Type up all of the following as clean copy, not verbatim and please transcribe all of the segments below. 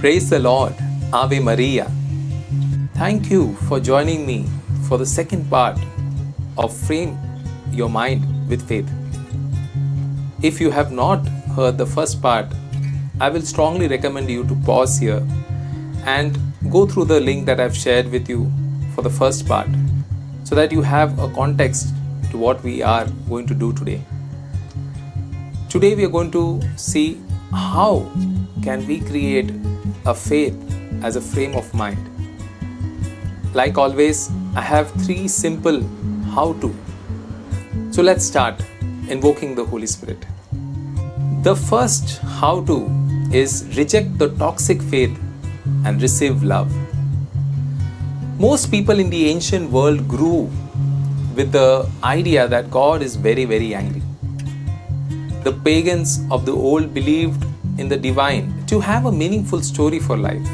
Praise the Lord. Ave Maria. Thank you for joining me for the second part of Frame Your Mind with Faith. If you have not heard the first part, I will strongly recommend you to pause here and go through the link that I've shared with you for the first part so that you have a context to what we are going to do today. Today we are going to see how can we create a faith as a frame of mind. Like always, I have 3 simple how-to. So let's start invoking the Holy Spirit. The first how-to is reject the toxic faith and receive love. Most people in the ancient world grew with the idea that God is very, very angry. The pagans of the old believed in the divine to have a meaningful story for life,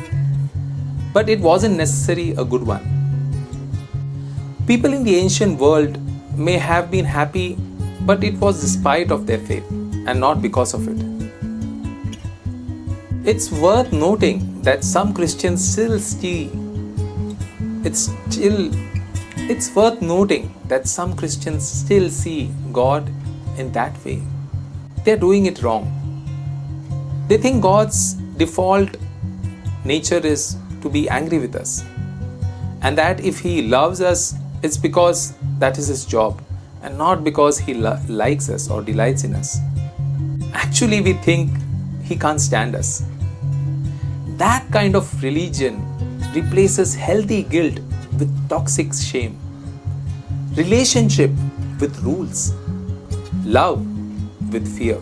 but it wasn't necessarily a good one. People in the ancient world may have been happy, but it was despite of their faith and not because of it. It's worth noting that some Christians still see God in that way. They're doing it wrong. They think God's default nature is to be angry with us, and that if He loves us, it's because that is His job and not because He likes us or delights in us. Actually, we think He can't stand us. That kind of religion replaces healthy guilt with toxic shame, relationship with rules, love with fear.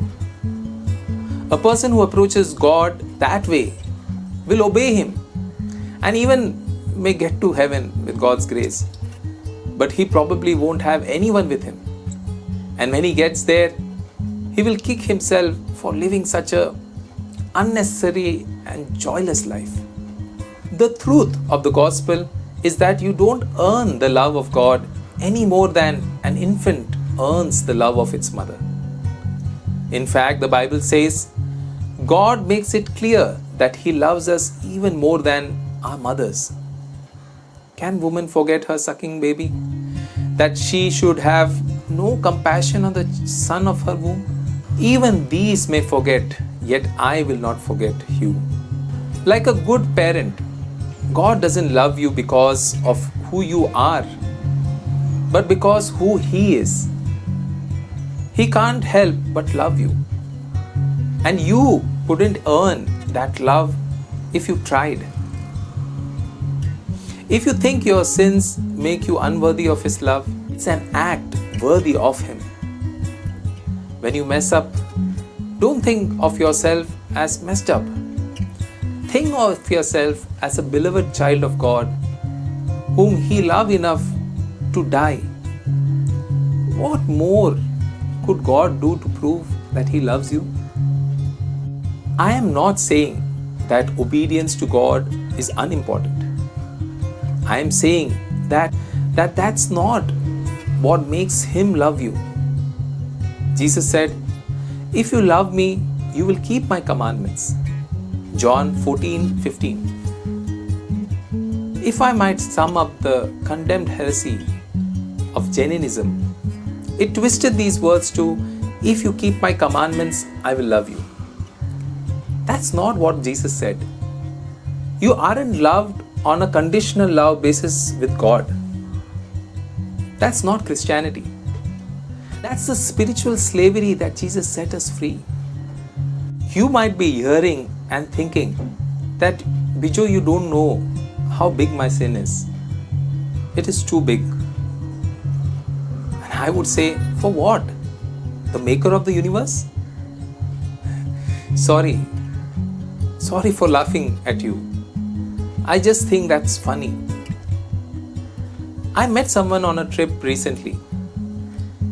A person who approaches God that way will obey Him and even may get to heaven with God's grace, but he probably won't have anyone with him. And when he gets there, he will kick himself for living such a unnecessary and joyless life. The truth of the gospel is that you don't earn the love of God any more than an infant earns the love of its mother. In fact, the Bible says God makes it clear that He loves us even more than our mothers. Can woman forget her sucking baby? That she should have no compassion on the son of her womb? Even these may forget, yet I will not forget you. Like a good parent, God doesn't love you because of who you are, but because who He is. He can't help but love you. And you couldn't earn that love if you tried. If you think your sins make you unworthy of His love, it's an act worthy of Him. When you mess up, don't think of yourself as messed up. Think of yourself as a beloved child of God, whom He loved enough to die. What more could God do to prove that He loves you? I am not saying that obedience to God is unimportant. I am saying that's not what makes Him love you. Jesus said, "If you love me, you will keep my commandments." John 14:15. If I might sum up the condemned heresy of Jainism, it twisted these words to, "If you keep my commandments, I will love you." That's not what Jesus said. You aren't loved on a conditional love basis with God. That's not Christianity. That's the spiritual slavery that Jesus set us free. You might be hearing and thinking that, "Bijo, you don't know how big my sin is. It is too big." And I would say, for what? The maker of the universe? Sorry for laughing at you. I just think that's funny. I met someone on a trip recently.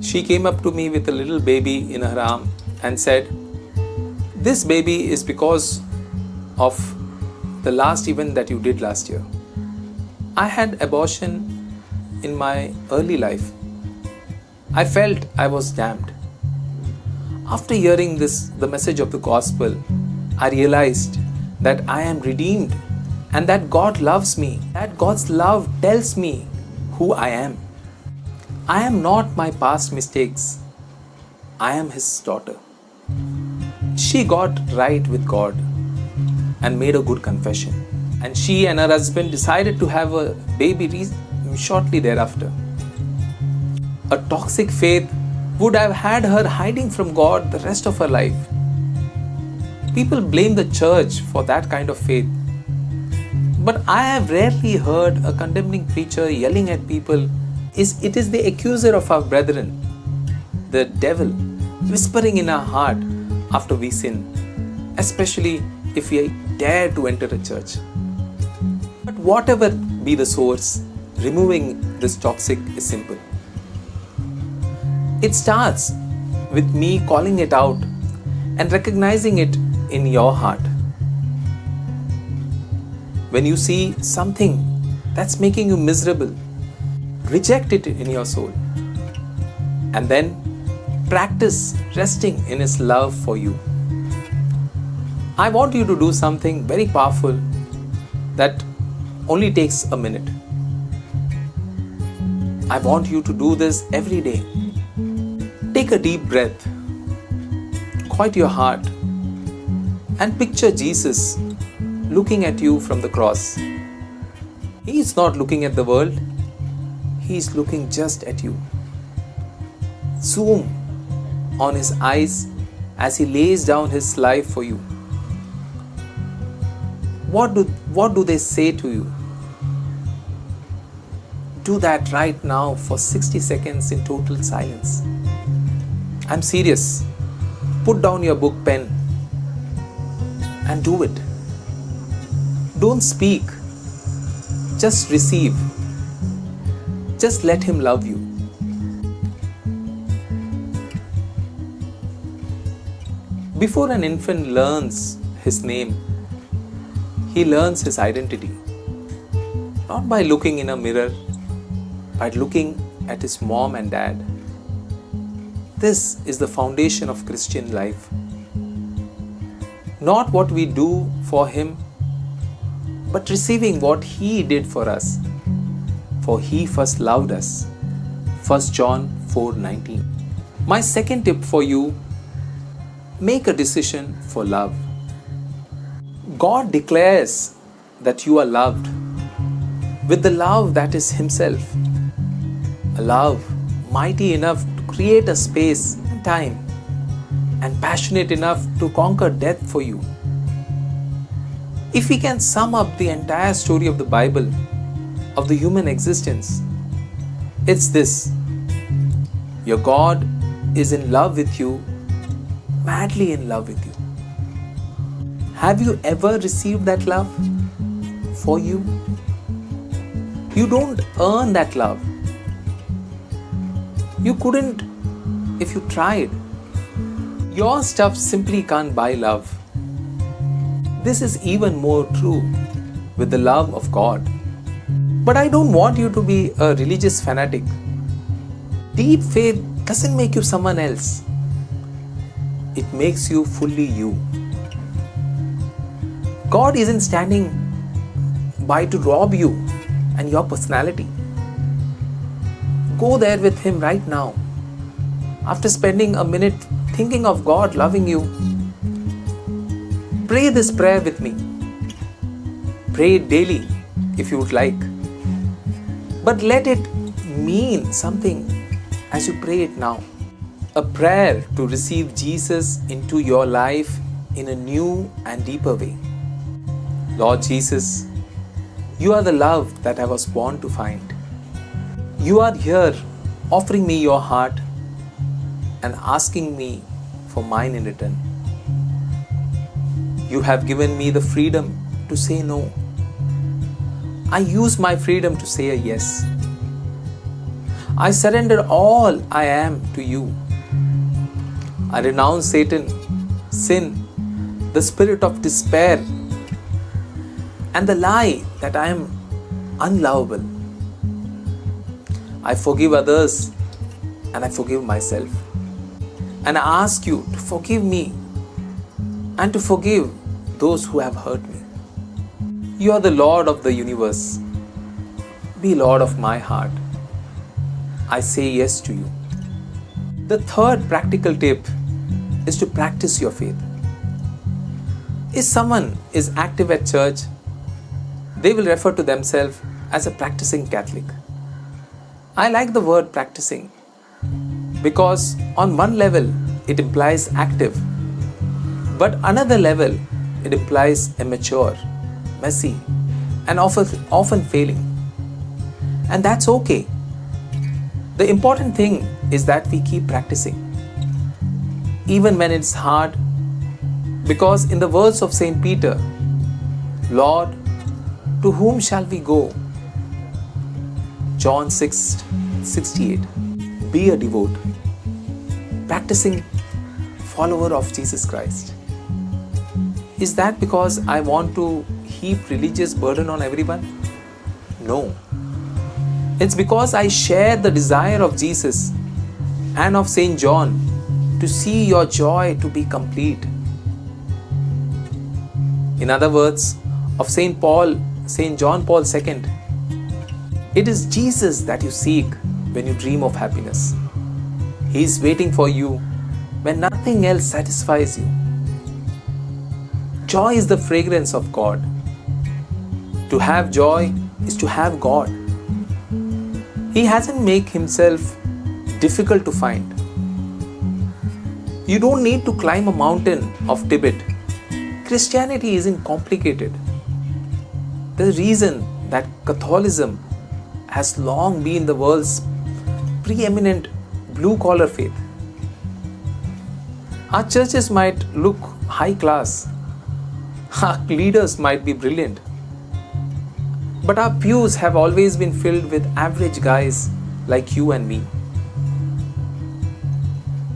She came up to me with a little baby in her arm and said, "This baby is because of the last event that you did last year. I had abortion in my early life. I felt I was damned." After hearing the message of the gospel, I realized that I am redeemed and that God loves me, that God's love tells me who I am. I am not my past mistakes. I am His daughter. She got right with God and made a good confession. And she and her husband decided to have a baby shortly thereafter. A toxic faith would have had her hiding from God the rest of her life. People blame the church for that kind of faith. But I have rarely heard a condemning preacher yelling at people, it is the accuser of our brethren, the devil, whispering in our heart after we sin, especially if we dare to enter a church. But whatever be the source, removing this toxic is simple. It starts with me calling it out and recognizing it in your heart. When you see something that's making you miserable, reject it in your soul. And then practice resting in His love for you. I want you to do something very powerful that only takes a minute. I want you to do this every day. Take a deep breath, quiet your heart, and picture Jesus looking at you from the cross. He is not looking at the world, He is looking just at you. Zoom on His eyes as He lays down His life for you. What do they say to you? Do that right now for 60 seconds in total silence. I'm serious. Put down your book pen and do it. Don't speak. Just receive. Just let Him love you. Before an infant learns his name, he learns his identity. Not by looking in a mirror, but looking at his mom and dad. This is the foundation of Christian life. Not what we do for Him, but receiving what He did for us. For He first loved us. 1 John 4:19. My second tip for you, make a decision for love. God declares that you are loved with the love that is Himself. A love mighty enough to create a space and time, and passionate enough to conquer death for you. If we can sum up the entire story of the Bible, of the human existence, it's this: your God is in love with you, madly in love with you. Have you ever received that love for you? You don't earn that love. You couldn't if you tried. Your stuff simply can't buy love. This is even more true with the love of God. But I don't want you to be a religious fanatic. Deep faith doesn't make you someone else. It makes you fully you. God isn't standing by to rob you and your personality. Go there with Him right now. After spending a minute thinking of God loving you, pray this prayer with me. Pray it daily if you would like. But let it mean something as you pray it now. A prayer to receive Jesus into your life in a new and deeper way. Lord Jesus, You are the love that I was born to find. You are here offering me your heart and asking me for mine in return. You have given me the freedom to say no. I use my freedom to say a yes. I surrender all I am to You. I renounce Satan, sin, the spirit of despair, and the lie that I am unlovable. I forgive others and I forgive myself. And I ask You to forgive me and to forgive those who have hurt me. You are the Lord of the universe. Be Lord of my heart. I say yes to you. The third practical tip is to practice your faith. If someone is active at church, they will refer to themselves as a practicing Catholic. I like the word practicing because on one level it implies active, but another level it implies immature, messy, and often failing. And that's okay. The important thing is that we keep practicing, even when it's hard, because in the words of Saint Peter, Lord, to whom shall we go? John 6:68. Be a devout, practicing follower of Jesus Christ. Is that because I want to heap religious burden on everyone? No. It's because I share the desire of Jesus and of Saint John to see your joy to be complete. In other words, of Saint John Paul II, it is Jesus that you seek when you dream of happiness. He is waiting for you when nothing else satisfies you. Joy is the fragrance of God. To have joy is to have God. He hasn't made himself difficult to find. You don't need to climb a mountain of Tibet. Christianity isn't complicated. The reason that Catholicism has long been the world's preeminent blue-collar faith. Our churches might look high class. Our leaders might be brilliant. But our pews have always been filled with average guys like you and me.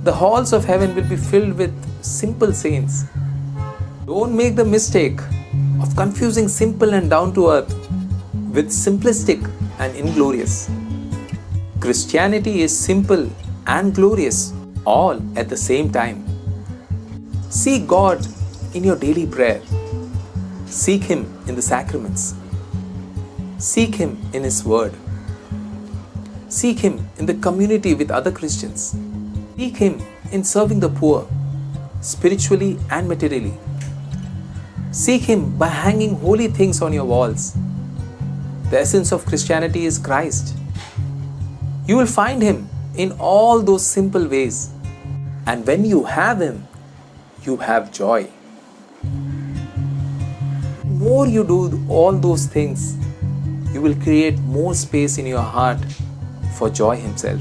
The halls of heaven will be filled with simple saints. Don't make the mistake of confusing simple and down to earth with simplistic and inglorious. Christianity is simple and glorious all at the same time. Seek God in your daily prayer. Seek Him in the sacraments. Seek Him in His Word. Seek Him in the community with other Christians. Seek Him in serving the poor, spiritually and materially. Seek Him by hanging holy things on your walls. The essence of Christianity is Christ. You will find Him in all those simple ways. And when you have Him, you have joy. The more you do all those things, you will create more space in your heart for joy Himself.